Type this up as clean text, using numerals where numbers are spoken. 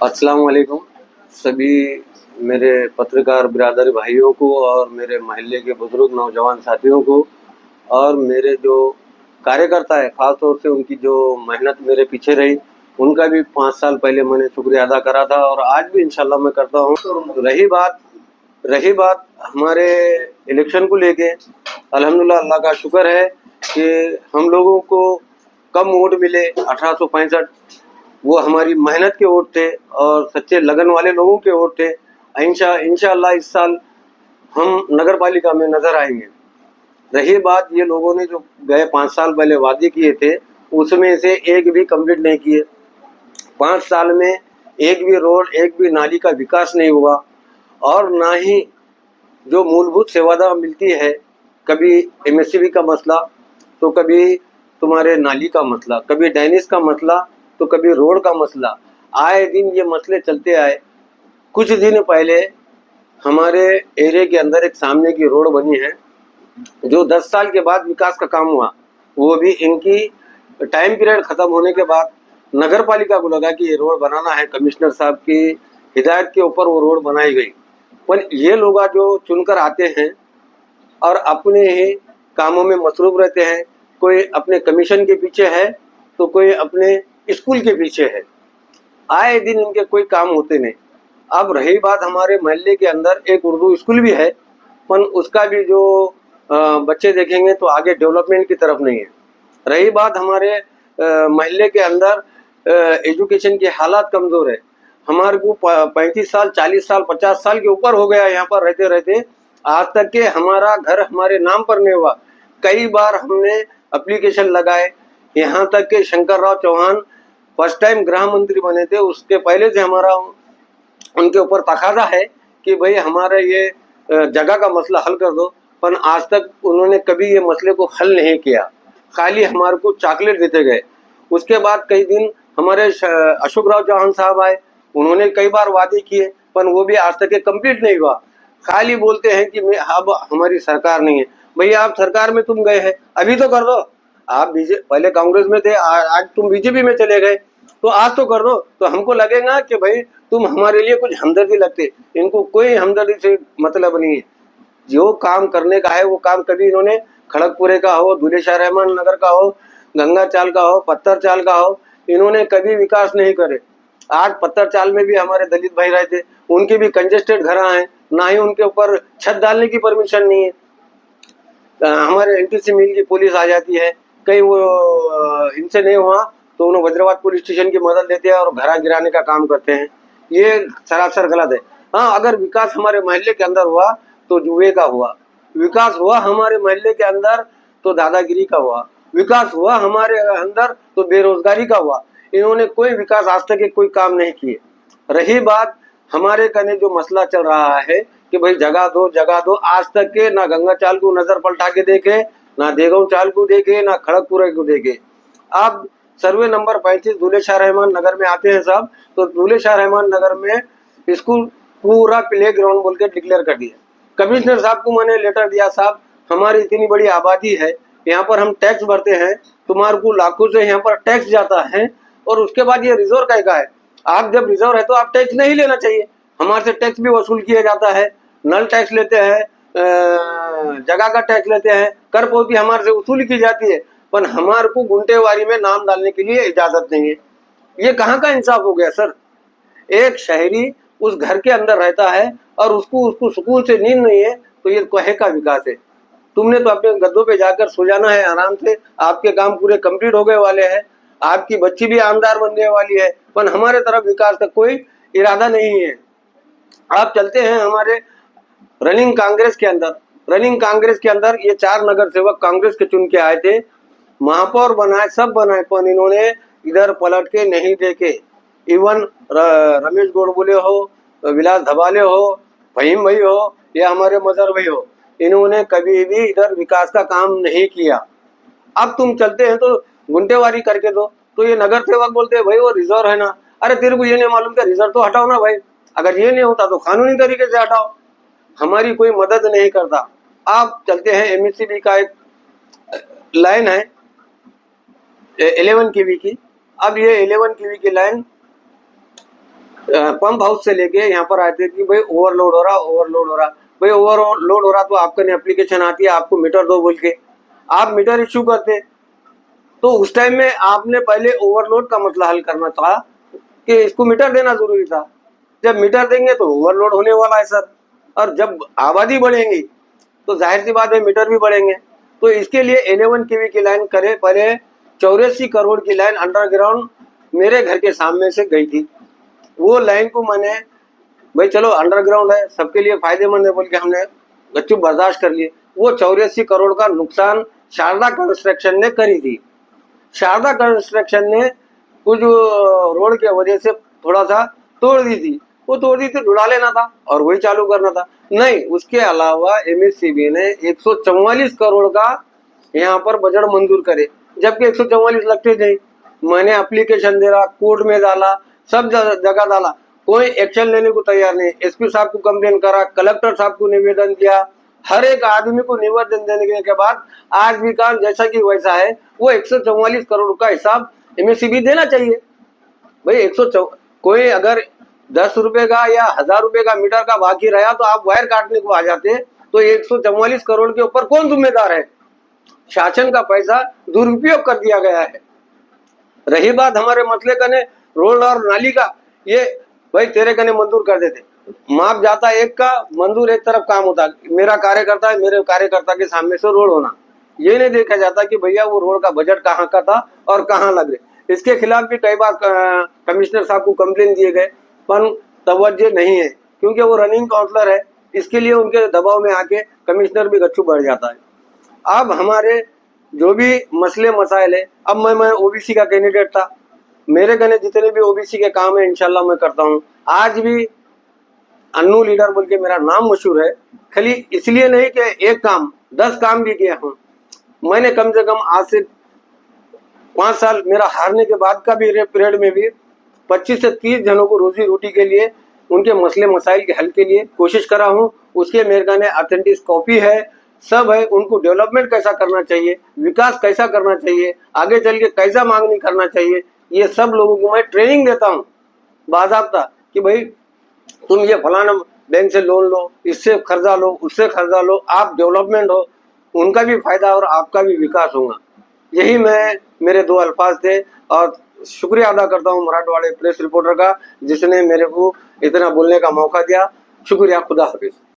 अस्सलाम वालेकुम सभी मेरे पत्रकार बिरादर भाइयों को और मेरे महल्ले के बुजुर्ग नौजवान साथियों को और मेरे जो कार्यकर्ता है ख़ास तौर से उनकी जो मेहनत मेरे पीछे रही उनका भी 5 साल पहले मैंने शुक्रिया अदा करा था और आज भी इंशाल्लाह मैं करता हूँ। रही बात हमारे इलेक्शन को लेके अल्हम्दुलिल्लाह अल्लाह का शुक्र है कि हम लोगों को कम वोट मिले 1865। वो हमारी मेहनत के वोट थे और सच्चे लगन वाले लोगों के वोट थे। इंशाअल्लाह इस साल हम नगर पालिका में नजर आएंगे। रही बात ये लोगों ने जो गए 5 साल पहले वादे किए थे उसमें से एक भी कंप्लीट नहीं किए। 5 साल में एक भी रोड एक भी नाली का विकास नहीं हुआ और ना ही जो मूलभूत सेवाएं मिलती है, कभी एमएससीबी का मसला तो कभी तुम्हारे नाली का मसला, कभी ड्रेनेज का मसला तो कभी रोड का मसला, आए दिन ये मसले चलते आए। कुछ दिन पहले हमारे एरिया के अंदर एक सामने की रोड बनी है जो 10 साल के बाद विकास का काम हुआ, वो भी इनकी टाइम पीरियड ख़त्म होने के बाद नगर पालिका को लगा कि ये रोड बनाना है। कमिश्नर साहब की हिदायत के ऊपर वो रोड बनाई गई। पर ये लोग जो चुनकर आते हैं और अपने ही कामों में मसरूफ रहते हैं, कोई अपने कमीशन के पीछे है तो कोई अपने स्कूल के पीछे है। आए दिन इनके कोई काम होते नहीं। अब रही बात हमारे महल्ले के अंदर एक उर्दू स्कूल भी है, पर उसका भी जो बच्चे देखेंगे तो आगे डेवलपमेंट की तरफ नहीं है। रही बात हमारे महल्ले के अंदर एजुकेशन की हालात कमज़ोर है। हमारे को 35 साल 40 साल 50 साल के ऊपर हो गया यहाँ पर रहते रहते, आज तक के हमारा घर हमारे नाम पर नहीं हुआ। कई बार हमने एप्लीकेशन लगाए, यहाँ तक के शंकर राव चौहान फर्स्ट टाइम गृह मंत्री बने थे, उसके पहले से हमारा उनके ऊपर तकाजा है कि भाई हमारा ये जगह का मसला हल कर दो, पर आज तक उन्होंने कभी ये मसले को हल नहीं किया, खाली हमारे को चॉकलेट देते गए। उसके बाद कई दिन हमारे अशोक राव चौहान साहब आए, उन्होंने कई बार वादे किए पर वो भी आज तक कंप्लीट नहीं हुआ। खाली बोलते हैं कि अब हमारी सरकार नहीं है। भैया आप सरकार में तुम गए हैं, अभी तो कर दो। आप पहले कांग्रेस में थे, आज तुम बीजेपी में चले गए, तो आज तो कर दो। तो हमको लगेगा कि भाई तुम हमारे लिए कुछ हमदर्दी लगते। इनको कोई हमदर्दी से मतलब नहीं है। जो काम करने का है वो काम कभी इन्होंने खड़गपुरे का हो, दूल्हे शाह रहमान नगर का हो, गंगा चाल का हो, पत्थर चाल का हो, इन्होंने कभी विकास नहीं करे। आज पत्थर चाल में भी हमारे दलित भाई रहते, उनके भी कंजेस्टेड घर हैं, ना ही उनके ऊपर छत डालने की परमिशन नहीं है। हमारे एनटीसी मिल की पुलिस आ जाती है, कहीं वो इनसे नहीं हुआ तो उन्हें वज्रवाद पुलिस स्टेशन की मदद लेते हैं और घरा गिराने का काम करते हैं। ये सरासर गलत है। हाँ, अगर विकास हमारे महल्ले के अंदर हुआ तो जुए का हुआ, विकास हुआ हमारे महल्ले के अंदर तो दादागिरी का हुआ, विकास हुआ हमारे अंदर तो बेरोजगारी का हुआ। इन्होंने कोई विकास आज तक कोई काम नहीं किए। रही बात हमारे कने जो मसला चल रहा है कि भाई जगह दो, आज तक के ना गंगा चाल को नजर पलटा के देखे, ना देगांव चाल को देखे, ना खड़गपुरे को देखे। आप सर्वे नंबर 35 दूल्हे शाह रहमान नगर में आते हैं साहब, तो दूल्हे शाह रहमान नगर में स्कूल पूरा प्ले ग्राउंड बोल के डिक्लेयर कर दिया। कमिश्नर साहब को मैंने लेटर दिया, साहब हमारी इतनी बड़ी आबादी है, यहाँ पर हम टैक्स भरते हैं, तुम्हारे को लाखों से यहाँ पर टैक्स जाता है और उसके बाद ये रिजर्व का है। आप जब रिजर्व है तो आप टैक्स नहीं लेना चाहिए। हमारे से टैक्स भी वसूल किया जाता है, नल टैक्स लेते हैं, जगह का टैक्स लेते हैं, कर पोती हमारे से वसूल की जाती है, पर हमारे को गुंटेवारी में नाम डालने के लिए इजाजत नहीं है। ये कहाँ का इंसाफ हो गया सर? एक शहरी उस घर के अंदर रहता है और उसको सुकून से नींद नहीं है, तो ये कहे का विकास है? तुमने तो अपने गद्दों पे जाकर सो जाना है आराम से, आपके काम पूरे कंप्लीट हो गए वाले हैं, आपकी बच्ची भी आमदार बनने वाली है, पर हमारे तरफ विकास का कोई इरादा नहीं है। आप चलते हैं हमारे रनिंग कांग्रेस के अंदर ये 4 नगर सेवक कांग्रेस के चुन के आए थे, महापौर बनाए, सब बनाए, पर इन्होंने इधर पलट के नहीं देखे। इवन रमेश गोडबोले हो, विलास धबाले हो, फहीम भाई हो या हमारे मजहर भाई हो, इन्होंने कभी भी इधर विकास का काम नहीं किया। अब तुम चलते हैं तो गुंटेवारी करके दो, तो ये नगर सेवक बोलते हैं भाई वो रिजर्व है ना। अरे तेरे को ये नहीं मालूम क्या? रिजर्व तो हटाओ ना भाई, अगर ये नहीं होता तो कानूनी तरीके से हटाओ। हमारी कोई मदद नहीं करता। आप चलते हैं एमएससीबी का एक लाइन है 11 केवी की, अब ये 11 केवी की लाइन पंप हाउस से लेके यहाँ पर आए थे कि भाई ओवरलोड हो रहा, ओवरलोड हो रहा। भाई ओवरलोड हो रहा तो आपका एप्लीकेशन आती है, आपको मीटर दो बोल के आप मीटर इश्यू करते। तो उस टाइम में आपने पहले ओवरलोड का मसला हल करना था कि इसको मीटर देना जरूरी था। जब मीटर देंगे तो ओवरलोड होने वाला है सर, और जब आबादी बढ़ेंगी तो जाहिर सी बात है मीटर भी बढ़ेंगे। तो इसके लिए 11 केवी की लाइन करे, पहले 84 करोड़ की लाइन अंडरग्राउंड मेरे घर के सामने से गई थी। वो लाइन को मैंने, भाई चलो अंडरग्राउंड है, सबके लिए फायदेमंद है बोल के हमने गच्चू बर्दाश्त कर लिए। वो 84 करोड़ का नुकसान शारदा कंस्ट्रक्शन ने करी थी। शारदा कंस्ट्रक्शन ने कुछ रोड के वजह से थोड़ा सा तोड़ दी थी, वो तोड़ दी थी, ढुला लेना था और वही चालू करना था। नहीं, उसके अलावा एमएससीबी ने 144 करोड़ का यहाँ पर बजट मंजूर करे, जबकि 144 लगते थे। मैंने एप्लीकेशन दे रहा, कोर्ट में डाला, सब जगह डाला, कोई एक्शन लेने को तैयार नहीं। एसपी साहब को कंप्लेन करा, कलेक्टर साहब को निवेदन दिया, हर एक आदमी को निवेदन देने के बाद आज भी काम जैसा कि वैसा है। वो 144 करोड़ का हिसाब एमएससीबी देना चाहिए। भाई कोई अगर 10 रुपए का या 1000 रुपए का मीटर का बाकी रहा तो आप वायर काटने को आ जाते, तो 144 करोड़ के ऊपर कौन जिम्मेदार है? शासन का पैसा दुरुपयोग कर दिया गया है। रही बात हमारे मसले कने रोड और नाली का, ये भाई तेरे कने मंजूर कर देते, माप जाता एक का, मंजूर एक तरफ काम होता। मेरा कार्यकर्ता है, मेरे कार्यकर्ता के सामने से रोड होना, ये नहीं देखा जाता कि भैया वो रोड का बजट कहाँ का था और कहाँ लग रहे। इसके खिलाफ भी कई बार कमिश्नर साहब को कंप्लेन दिए गए, पर तवज्जो नहीं है, क्योंकि वो रनिंग काउंसलर है। इसके लिए उनके दबाव में आके कमिश्नर भी गच्चू बढ़ जाता है। अब हमारे जो भी मसले मसाइल है, अब मैं ओबीसी का कैंडिडेट था, मेरे कने जितने भी ओबीसी के काम है इंशाल्लाह मैं करता हूँ। आज भी अन्नू लीडर बोल के मेरा नाम मशहूर है, खाली इसलिए नहीं कि एक काम, 10 काम भी किया हूँ मैंने। कम से कम आज से 5 साल मेरा हारने के बाद का भी पीरियड में भी 25 से 30 जनों को रोजी रोटी के लिए, उनके मसले मसाइल के हल के लिए कोशिश करा हूँ। उसके मेरे कने ऑथेंटिक कॉपी है, सब है। उनको डेवलपमेंट कैसा करना चाहिए, विकास कैसा करना चाहिए, आगे चल के कैसा मांगनी करना चाहिए, ये सब लोगों को मैं ट्रेनिंग देता हूँ बाज़ाब्ता कि भाई तुम ये फलाना बैंक से लोन लो, इससे कर्जा लो, उससे कर्जा लो, आप डेवलपमेंट हो, उनका भी फायदा और आपका भी विकास होगा। यही मेरे 2 अल्फाज थे, और शुक्रिया अदा करता हूँ मराठवाड़े प्रेस रिपोर्टर का, जिसने मेरे को इतना बोलने का मौका दिया। शुक्रिया, खुदा हाफिज।